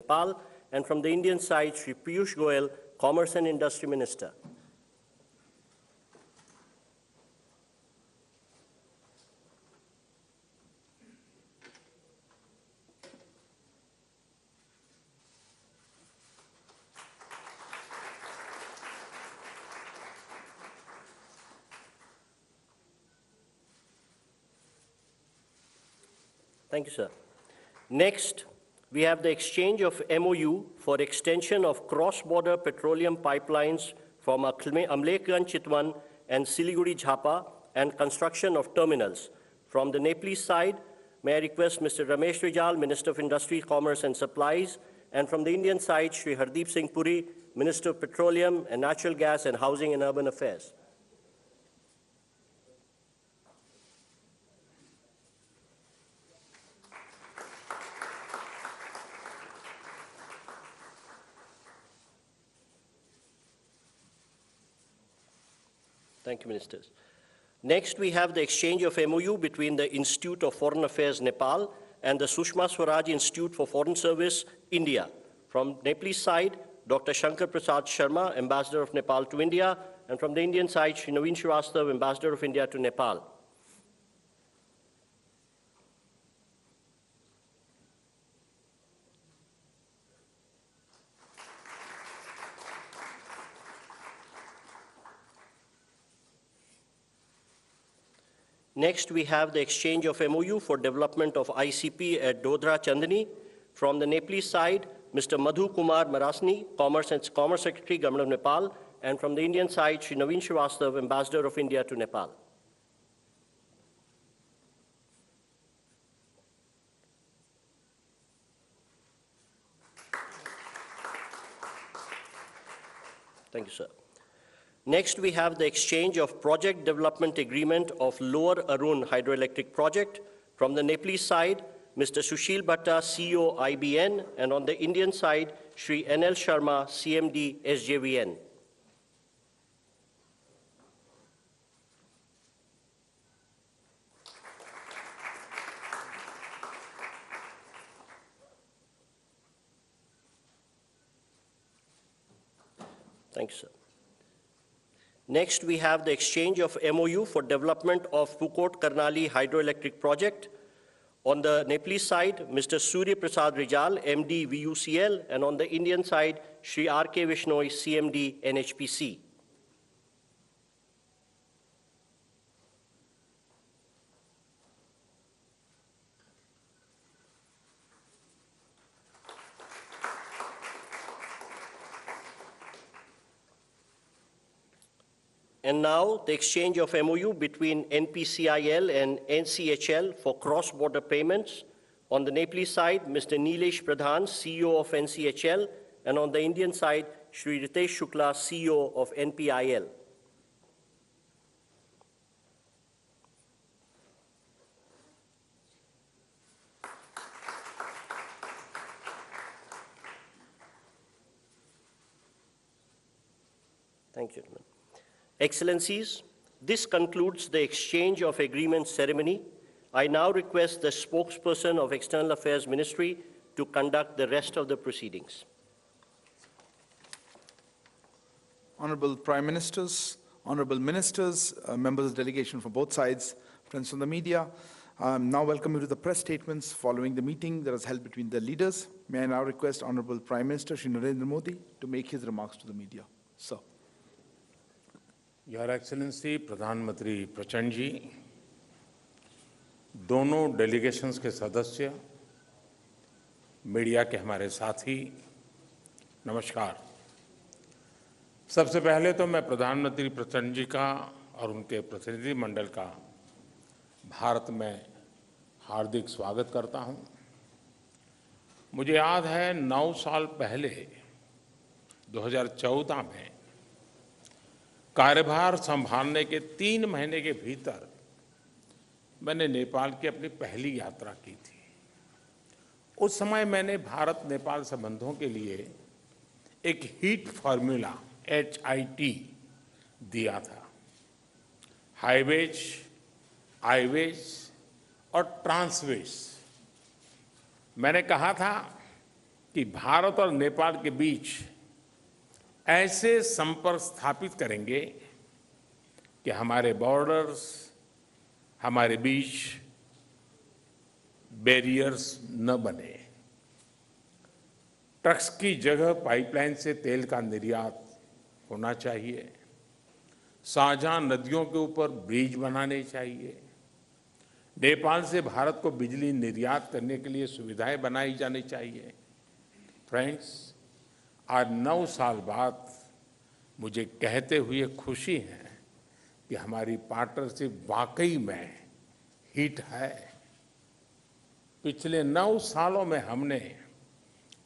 Nepal, and from the Indian side, Shri Piyush Goyal, Commerce and Industry Minister. Thank you, sir. Next, we have the exchange of MOU for extension of cross-border petroleum pipelines from Amlekhganj Chitwan and Siliguri Jhapa and construction of terminals. From the Nepalese side, may I request Mr. Ramesh Rijal, Minister of Industry, Commerce and Supplies, and from the Indian side, Shri Hardeep Singh Puri, Minister of Petroleum and Natural Gas and Housing and Urban Affairs. Thank you, Ministers. Next, we have the exchange of MOU between the Institute of Foreign Affairs, Nepal, and the Sushma Swaraj Institute for Foreign Service, India. From Nepalese side, Dr. Shankar Prasad Sharma, Ambassador of Nepal to India, and from the Indian side, Shri Naveen Srivastav, Ambassador of India to Nepal. Next, we have the exchange of MOU for development of ICP at Dodra Chandni. From the Nepalese side, Mr. Madhu Kumar Marasni, Commerce Secretary, Government of Nepal, and from the Indian side, Shri Naveen Srivastav, Ambassador of India to Nepal. Thank you, sir. Next, we have the exchange of project development agreement of Lower Arun Hydroelectric Project. From the Nepalese side, Mr. Sushil Bhatta, CEO, IBN, and on the Indian side, Shri NL Sharma, CMD, SJVN. Thank you, sir. Next, we have the exchange of MOU for development of Pukot Karnali Hydroelectric Project. On the Nepalese side, Mr. Surya Prasad Rijal, MD, VUCL, and on the Indian side, Shri R.K. Vishnoi, CMD, NHPC. And now, the exchange of MOU between NPCIL and NCHL for cross-border payments. On the Nepalese side, Mr. Nilesh Pradhan, CEO of NCHL, and on the Indian side, Shri Ritesh Shukla, CEO of NPIL. Thank you, gentlemen. Excellencies, this concludes the exchange of agreements ceremony. I now request the spokesperson of External Affairs Ministry to conduct the rest of the proceedings. Honorable Prime Ministers, Honorable Ministers, members of the delegation from both sides, friends from the media, now welcome you to the press statements following the meeting that was held between the leaders. May I now request Honorable Prime Minister Shri Narendra Modi to make his remarks to the media. Sir. Your Excellency, प्रधानमंत्री प्रचंड जी, दोनों delegations के सदस्य, media के हमारे साथी, नमस्कार। सबसे पहले तो मैं प्रधानमंत्री प्रचंड जी का और उनके प्रतिनिधि मंडल का भारत में हार्दिक स्वागत करता हूं। मुझे याद है 9 साल पहले 2014 में कार्यभार संभालने के 3 महीने के भीतर मैंने नेपाल की अपनी पहली यात्रा की थी। उस समय मैंने भारत नेपाल संबंधों के लिए एक हीट फॉर्मूला HIT दिया था। हाईवेज, आईवेज और ट्रांसवेज। मैंने कहा था कि भारत और नेपाल के बीच ऐसे संपर्क स्थापित करेंगे कि हमारे बॉर्डर्स, हमारे बीच बैरियर्स न बने। ट्रक्स की जगह पाइपलाइन से तेल का निर्यात होना चाहिए। साझा नदियों के ऊपर ब्रिज बनाने चाहिए। नेपाल से भारत को बिजली निर्यात करने के लिए सुविधाएं बनाई जानी चाहिए। फ्रेंड्स, आज 9 साल बाद मुझे कहते हुए खुशी है कि हमारी पार्टनरशिप वाकई में हिट है। पिछले 9 सालों में हमने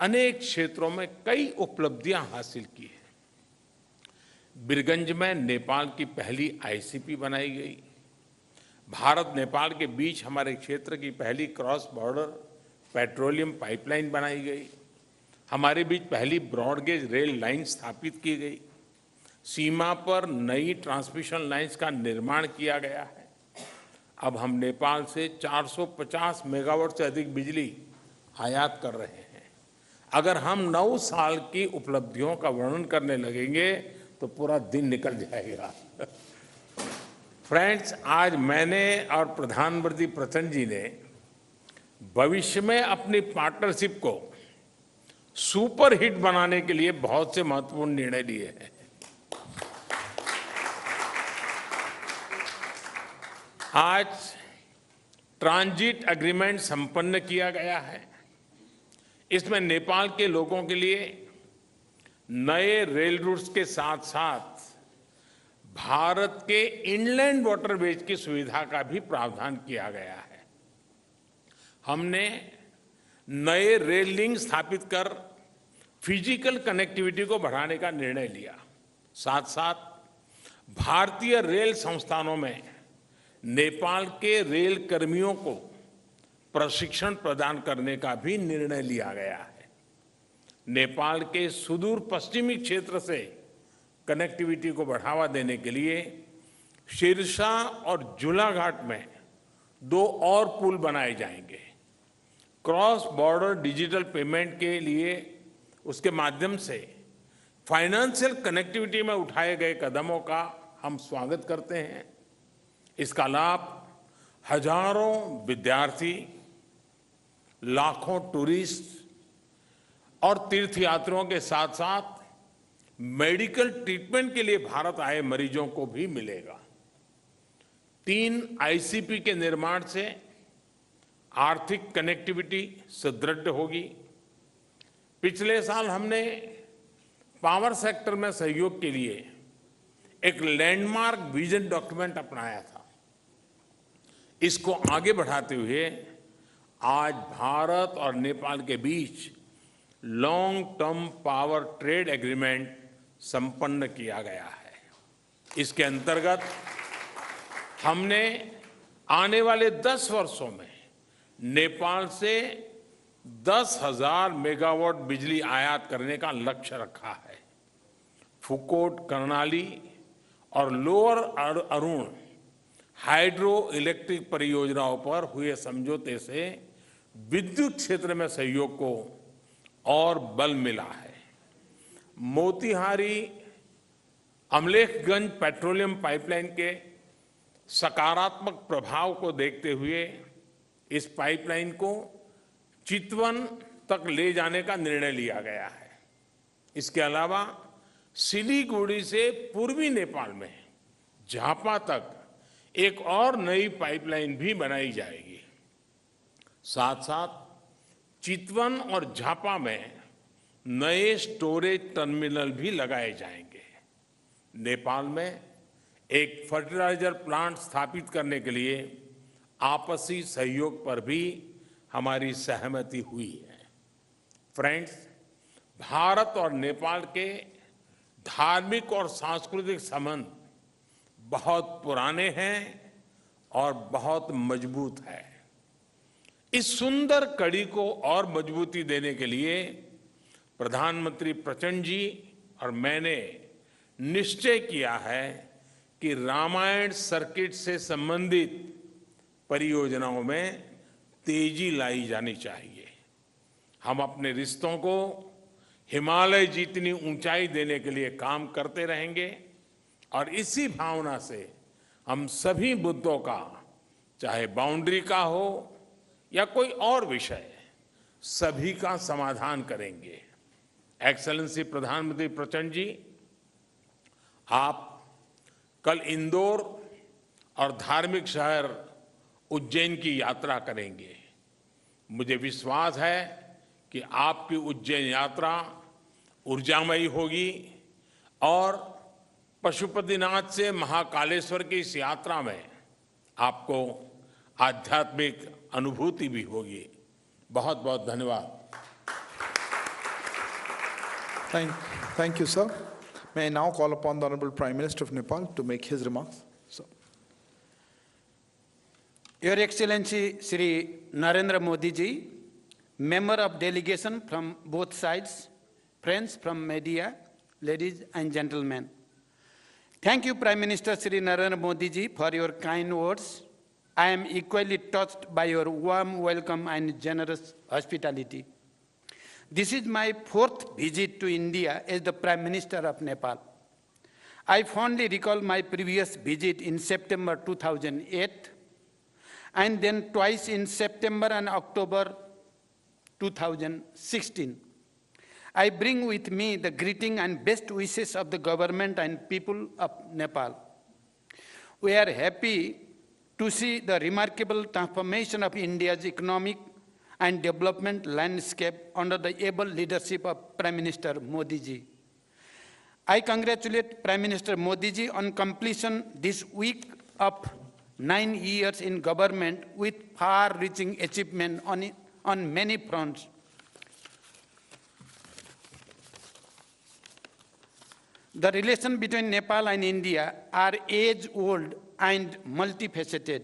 अनेक क्षेत्रों में कई उपलब्धियां हासिल की हैं। बीरगंज में नेपाल की पहली आईसीपी बनाई गई। भारत नेपाल के बीच हमारे क्षेत्र की पहली क्रॉस बॉर्डर पेट्रोलियम पाइपलाइन बनाई गई। हमारे बीच पहली ब्रॉडगेज रेल लाइन स्थापित की गई। सीमा पर नई ट्रांसमिशन लाइंस का निर्माण किया गया है। अब हम नेपाल से 450 मेगावाट से अधिक बिजली आयात कर रहे हैं। अगर हम 9 साल की उपलब्धियों का वर्णन करने लगेंगे तो पूरा दिन निकल जाएगा। फ्रेंड्स, आज मैंने और प्रधानमंत्री प्रचंड जी ने भविष्य में अपनी पार्टनरशिप को सुपर हिट बनाने के लिए बहुत से महत्वपूर्ण निर्णय लिए हैं। आज ट्रांजिट एग्रीमेंट संपन्न किया गया है। इसमें नेपाल के लोगों के लिए नए रेल रूट्स के साथ साथ भारत के इनलैंड वाटरवेज की सुविधा का भी प्रावधान किया गया है। हमने नए रेल लिंक स्थापित कर फिजिकल कनेक्टिविटी को बढ़ाने का निर्णय लिया। साथ साथ भारतीय रेल संस्थानों में नेपाल के रेल कर्मियों को प्रशिक्षण प्रदान करने का भी निर्णय लिया गया है। नेपाल के सुदूर पश्चिमी क्षेत्र से कनेक्टिविटी को बढ़ावा देने के लिए सिरसा और झूलाघाट में 2 और पुल बनाए जाएंगे। क्रॉस बॉर्डर डिजिटल पेमेंट के लिए उसके माध्यम से फाइनेंशियल कनेक्टिविटी में उठाए गए कदमों का हम स्वागत करते हैं। इसका लाभ हजारों विद्यार्थी, लाखों टूरिस्ट और तीर्थयात्रियों के साथ साथ मेडिकल ट्रीटमेंट के लिए भारत आए मरीजों को भी मिलेगा। 3 आईसीपी के निर्माण से आर्थिक कनेक्टिविटी सुदृढ़ होगी। पिछले साल हमने पावर सेक्टर में सहयोग के लिए एक लैंडमार्क विजन डॉक्यूमेंट अपनाया था। इसको आगे बढ़ाते हुए आज भारत और नेपाल के बीच long term power trade agreement संपन्न किया गया है। इसके अंतर्गत हमने आने वाले 10 वर्षों में नेपाल से 10,000 मेगावाट बिजली आयात करने का लक्ष्य रखा है। फुकोट, कर्णाली और लोअर अरुण हाइड्रो इलेक्ट्रिक परियोजनाओं पर हुए समझौते से विद्युत क्षेत्र में सहयोग को और बल मिला है। मोतिहारी अमलेखगंज पेट्रोलियम पाइपलाइन के सकारात्मक प्रभाव को देखते हुए इस पाइपलाइन को चितवन तक ले जाने का निर्णय लिया गया है। इसके अलावा सिलीगुड़ी से पूर्वी नेपाल में झापा तक एक और नई पाइपलाइन भी बनाई जाएगी। साथ साथ चितवन और झापा में नए स्टोरेज टर्मिनल भी लगाए जाएंगे। नेपाल में एक फर्टिलाइजर प्लांट स्थापित करने के लिए आपसी सहयोग पर भी हमारी सहमति हुई है। फ्रेंड्स, भारत और नेपाल के धार्मिक और सांस्कृतिक संबंध बहुत पुराने हैं और बहुत मजबूत है। इस सुंदर कड़ी को और मजबूती देने के लिए प्रधानमंत्री प्रचंड जी और मैंने निश्चय किया है कि रामायण सर्किट से संबंधित परियोजनाओं में तेजी लाई जानी चाहिए। हम अपने रिश्तों को हिमालय जितनी ऊंचाई देने के लिए काम करते रहेंगे और इसी भावना से हम सभी मुद्दों का, चाहे बाउंड्री का हो या कोई और विषय, सभी का समाधान करेंगे। एक्सेलेंसी प्रधानमंत्री प्रचंड जी, आप कल इंदौर और धार्मिक शहर उज्जैन की यात्रा करेंगे। मुझे विश्वास है कि आपकी उज्जैन यात्रा ऊर्जामयी होगी और पशुपतिनाथ से महाकालेश्वर की इस यात्रा में आपको आध्यात्मिक अनुभूति भी होगी। बहुत बहुत धन्यवाद। Thank you, sir. May I now call upon the Honorable Prime Minister of Nepal to make his remarks. Sir. Your Excellency Shri Narendra Modi ji, member of delegation from both sides, friends from media, ladies and gentlemen. Thank you, Prime Minister Shri Narendra Modi ji, for your kind words. I am equally touched by your warm welcome and generous hospitality. This is my fourth visit to India as the Prime Minister of Nepal. I fondly recall my previous visit in September 2008, and then twice in September and October 2016. I bring with me the greeting and best wishes of the government and people of Nepal. We are happy to see the remarkable transformation of India's economic and development landscape under the able leadership of Prime Minister Modi ji. I congratulate Prime Minister Modi ji on completion this week of 9 years in government with far-reaching achievement on many fronts. The relation between Nepal and India are age-old and multifaceted.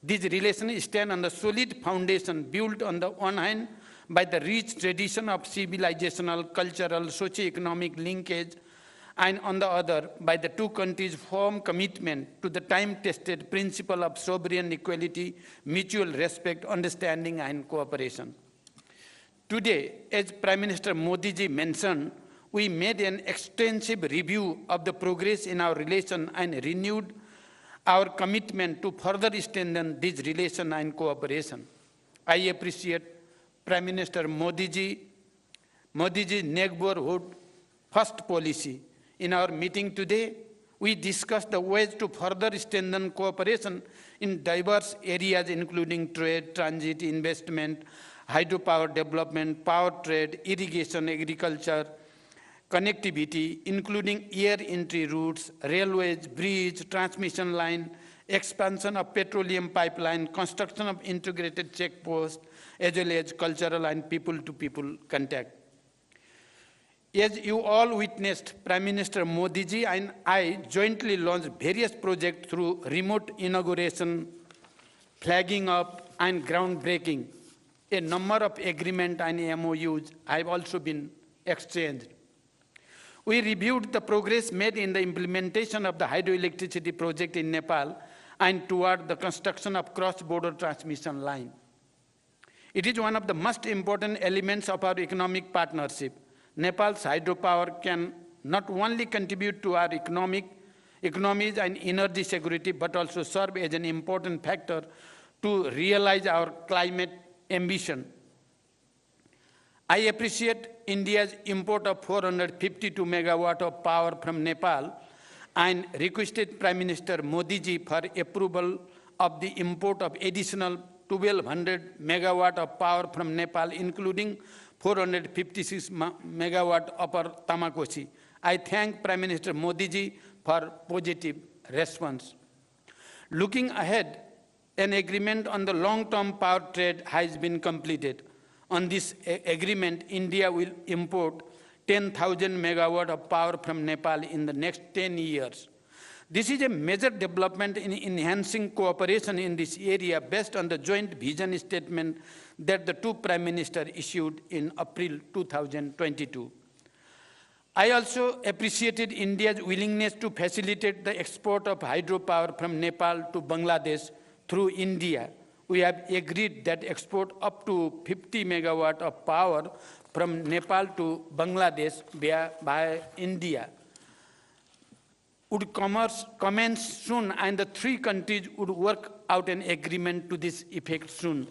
These relations stand on the solid foundation built on the one hand by the rich tradition of civilizational, cultural, socio-economic linkage, and on the other by the two countries' firm commitment to the time-tested principle of sovereign equality, mutual respect, understanding, and cooperation. Today, as Prime Minister Modi ji mentioned, we made an extensive review of the progress in our relation and renewed our commitment to further strengthen this relation and cooperation. I appreciate Prime Minister Modi ji's neighborhood first policy. In our meeting today, we discussed the ways to further strengthen cooperation in diverse areas including trade, transit, investment, hydropower development, power trade, irrigation, agriculture, connectivity, including air entry routes, railways, bridge, transmission line, expansion of petroleum pipeline, construction of integrated checkposts, as well as cultural and people-to-people contact. As you all witnessed, Prime Minister Modi ji and I jointly launched various projects through remote inauguration, flagging up, and groundbreaking. A number of agreements and MOUs have also been exchanged. We reviewed the progress made in the implementation of the hydroelectricity project in Nepal and toward the construction of cross-border transmission line. It is one of the most important elements of our economic partnership. Nepal's hydropower can not only contribute to our economies and energy security, but also serve as an important factor to realize our climate ambition. I appreciate India's import of 452 megawatt of power from Nepal and requested Prime Minister Modi ji for approval of the import of additional 1200 megawatt of power from Nepal, including 456 megawatt upper Tamakosi. I thank Prime Minister Modi ji for positive response. Looking ahead, an agreement on the long-term power trade has been completed. On this agreement, India will import 10,000 megawatt of power from Nepal in the next 10 years. This is a major development in enhancing cooperation in this area based on the joint vision statement that the two Prime Ministers issued in April 2022. I also appreciated India's willingness to facilitate the export of hydropower from Nepal to Bangladesh through India, we have agreed that export up to 50 megawatt of power from Nepal to Bangladesh via India would commence soon, and the three countries would work out an agreement to this effect soon.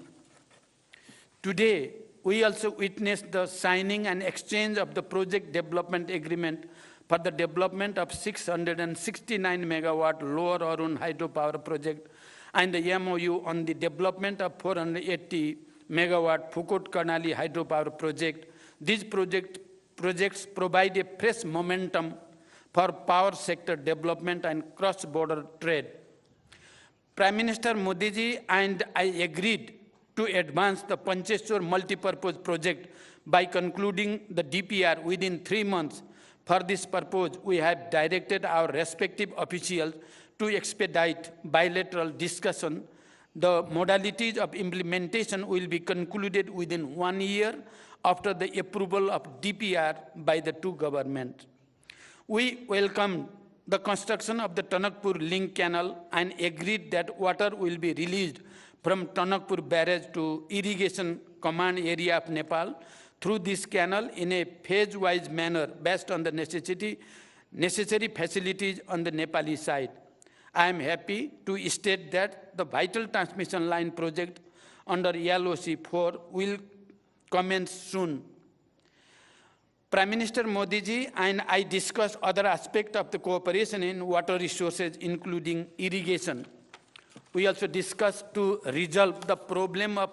Today, we also witnessed the signing and exchange of the project development agreement for the development of 669 megawatt Lower Arun hydropower project and the MOU on the development of 480 megawatt Phukot Karnali hydropower project. These projects provide a fresh momentum for power sector development and cross-border trade. Prime Minister Modi ji and I agreed to advance the Pancheshwar multipurpose project by concluding the DPR within 3 months. For this purpose, we have directed our respective officials to expedite bilateral discussion. The modalities of implementation will be concluded within 1 year after the approval of DPR by the two governments. We welcome the construction of the Tanakpur Link Canal and agreed that water will be released from Tanakpur Barrage to irrigation command area of Nepal through this canal in a phase-wise manner based on the necessary facilities on the Nepali side. I am happy to state that the vital transmission line project under LOC 4 will commence soon. Prime Minister Modi ji and I discussed other aspects of the cooperation in water resources, including irrigation. We also discussed to resolve the problem of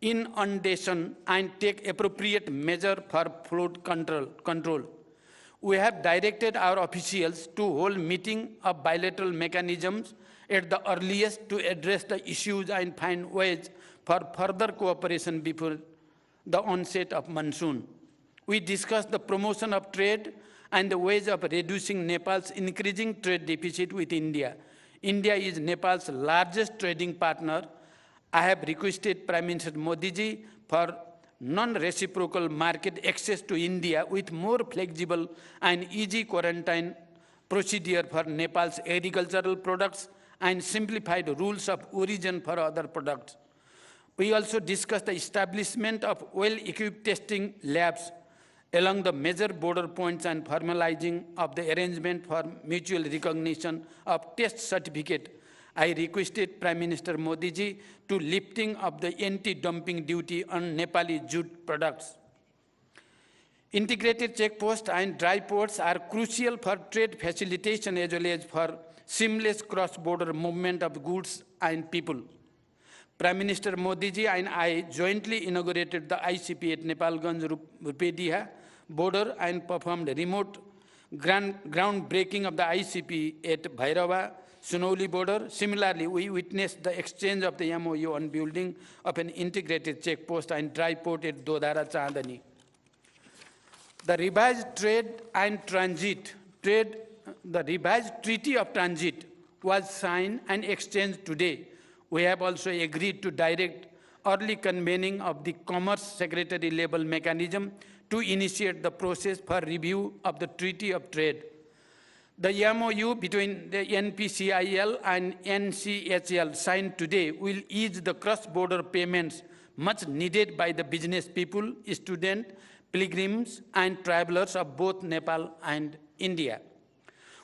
inundation and take appropriate measure for flood control. We have directed our officials to hold meeting of bilateral mechanisms at the earliest to address the issues and find ways for further cooperation before the onset of monsoon. We discussed the promotion of trade and the ways of reducing Nepal's increasing trade deficit with India. India is Nepal's largest trading partner. I have requested Prime Minister Modi ji for non-reciprocal market access to India with more flexible and easy quarantine procedure for Nepal's agricultural products and simplified rules of origin for other products. We also discussed the establishment of well-equipped testing labs along the major border points and formalizing of the arrangement for mutual recognition of test certificate. I requested Prime Minister Modi ji to lifting of the anti-dumping duty on Nepali jute products. Integrated checkposts and dry ports are crucial for trade facilitation as well as for seamless cross-border movement of goods and people. Prime Minister Modi ji and I jointly inaugurated the ICP at Nepalganj Rupediha border and performed remote groundbreaking of the ICP at Bhairava Sunauli border. Similarly, we witnessed the exchange of the MOU on building of an integrated checkpost and dry port at Dodara Chandani. The revised Treaty of Transit was signed and exchanged today. We have also agreed to direct early convening of the Commerce Secretary level mechanism to initiate the process for review of the Treaty of Trade. The MOU between the NPCIL and NCHL signed today will ease the cross-border payments much needed by the business people, students, pilgrims, and travelers of both Nepal and India.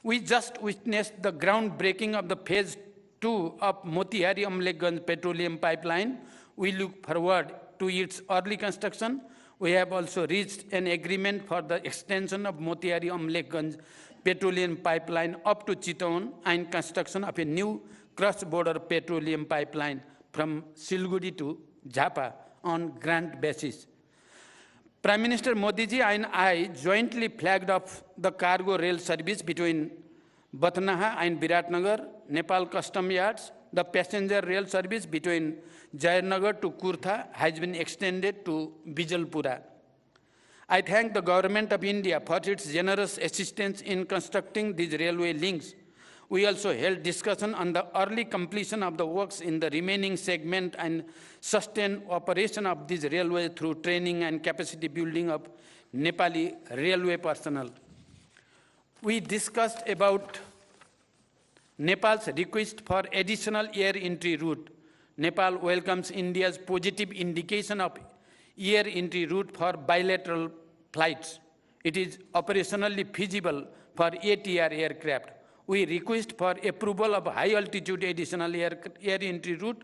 We just witnessed the groundbreaking of the Phase 2 of Motihari Amlekhganj petroleum pipeline. We look forward to its early construction. We have also reached an agreement for the extension of Motihari Amlekhganj petroleum pipeline up to Chittaun and construction of a new cross-border petroleum pipeline from Siliguri to Jhapa on grant basis. Prime Minister Modi ji and I jointly flagged off the cargo rail service between Batnaha and Biratnagar, Nepal Custom Yards. The passenger rail service between Jayanagar to Kurtha has been extended to Bijalpura. I thank the Government of India for its generous assistance in constructing these railway links. We also held discussion on the early completion of the works in the remaining segment and sustained operation of these railways through training and capacity building of Nepali railway personnel. We discussed about Nepal's request for additional air entry route Nepal welcomes India's positive indication of air entry route for bilateral flights. It is operationally feasible for ATR aircraft. We request for approval of high-altitude additional air entry route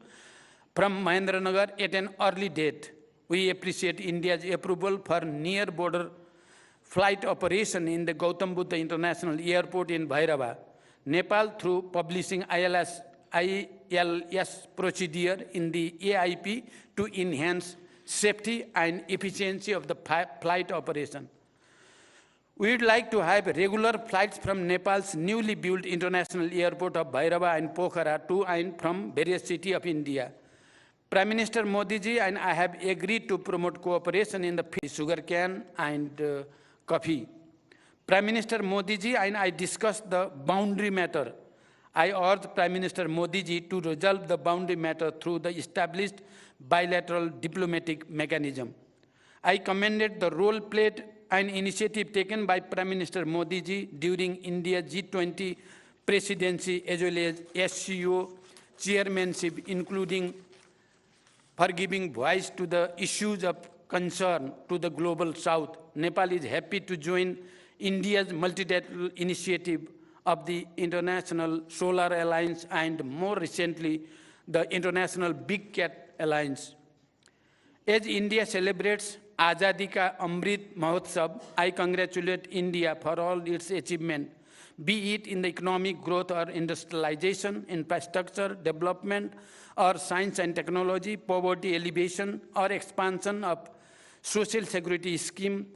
from Mahendranagar at an early date. We appreciate India's approval for near-border flight operation in the Gautam Buddha International Airport in Hyderabad. Nepal, through publishing ILS procedure in the AIP to enhance safety and efficiency of the flight operation. We would like to have regular flights from Nepal's newly built international airport of Bhairava and Pokhara to and from various cities of India. Prime Minister Modi ji and I have agreed to promote cooperation in the sugarcane and coffee. Prime Minister Modi ji and I discussed the boundary matter. I urge Prime Minister Modi ji to resolve the boundary matter through the established bilateral diplomatic mechanism. I commended the role played and initiative taken by Prime Minister Modi ji during India G20 presidency as well as SCO chairmanship, including for giving voice to the issues of concern to the global south. Nepal is happy to join India's multilateral initiative of the International Solar Alliance and more recently the International Big Cat Alliance. As India celebrates Azadi Ka Amrit Mahotsav, I congratulate India for all its achievement, be it in the economic growth or industrialization, infrastructure development, or science and technology, poverty alleviation, or expansion of social security scheme,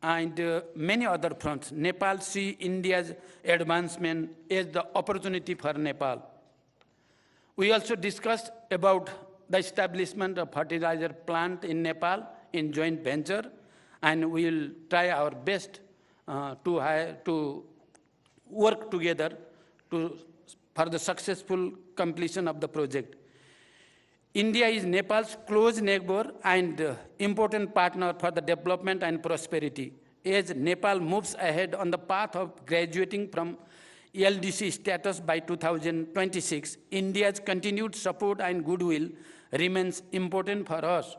and many other fronts. Nepal sees India's advancement as the opportunity for Nepal. We also discussed about the establishment of fertilizer plant in Nepal in joint venture, and we will try our best to work together for the successful completion of the project. India is Nepal's close neighbor and important partner for the development and prosperity. As Nepal moves ahead on the path of graduating from LDC status by 2026, India's continued support and goodwill remains important for us.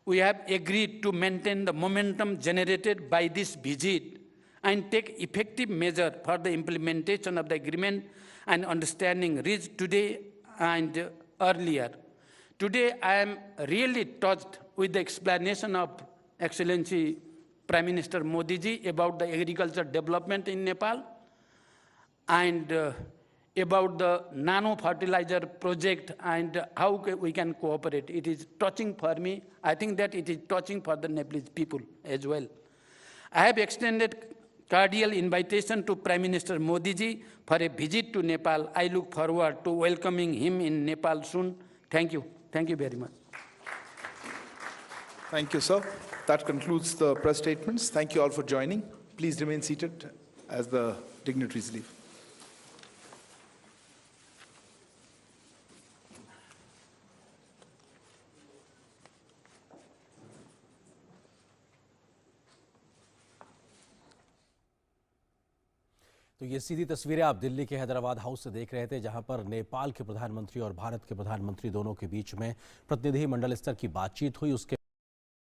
We have agreed to maintain the momentum generated by this visit and take effective measures for the implementation of the agreement and understanding reached today and earlier. Today, I am really touched with the explanation of Excellency Prime Minister Modi ji about the agriculture development in Nepal and about the nano fertilizer project and how we can cooperate. It is touching for me. I think that it is touching for the Nepalese people as well. I have extended cordial invitation to Prime Minister Modi ji for a visit to Nepal. I look forward to welcoming him in Nepal soon. Thank you. Thank you very much. Thank you, sir. That concludes the press statements. Thank you all for joining. Please remain seated as the dignitaries leave. तो ये सीधी तस्वीरें आप दिल्ली के Hyderabad house से देख रहे थे, जहां पर नेपाल के प्रधानमंत्री और भारत के प्रधानमंत्री दोनों के बीच में प्रतिनिधि मंडल स्तर की बातचीत हुई। उसके